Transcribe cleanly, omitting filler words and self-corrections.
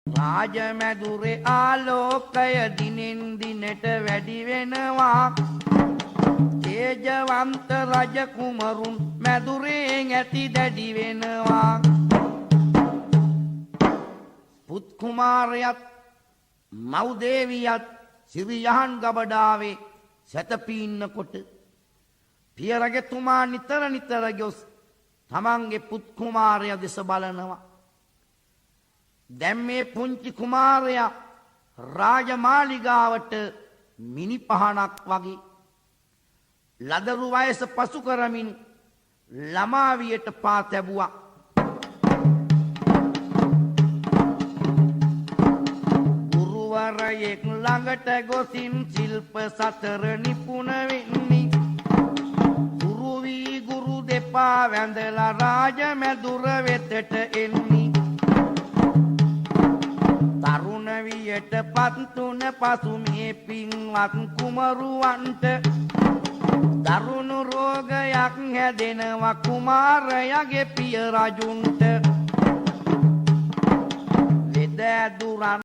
රාජමැදුරේ ආලෝකය දිනෙන් දිනට වැඩි වෙනවා. තේජවන්ත රජ කුමරුන් මැදුරේ ඇති දැඩි වෙනවා. පුත් කුමාරයත් මව් දේවියත් සිරියහන් ගබඩාවේ සැතපීන්නකොට පිය රජතුමා නිතර නිතර ගොස් තමන්ගේ පුත් කුමාරයා දෙස බලනවා. දැන් මේ පුංචි කුමාරයා රාජමාලිගාවට මිනි පහනක් වගේ ලදරු වයස පසු කරමින් ළමාවියට පා තැබුවා. ගුරුවරයෙක් ළඟට ගොසින් ශිල්ප සතර නිපුණ වෙන්නේ. ගුරු වී ගුරු දෙපා වැඳලා රාජමැදුර වෙතට එන්නේ. තරුණ වියට පත්තුන පසු මේ පින්වත් කුමරුවන්ට දරුණු රෝගයක් හැදෙනවා කුමාරයාගේ පිය රජුන්ට. ලෙඩ දුරන්